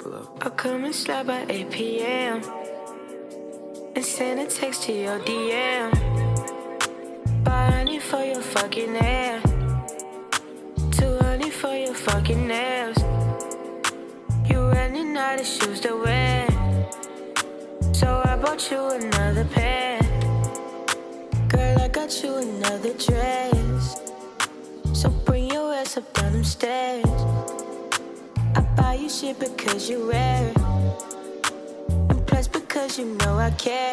I'll come and slide by 8 p.m. and send a text to your DM. Buy honey for your fucking hair, too honey for your fucking nails. You running out of shoes to wear, so I bought you another pair. Girl, I got you another dress, so bring your ass up down them stairs. I buy you shit because you wear it, and plus because you know I care.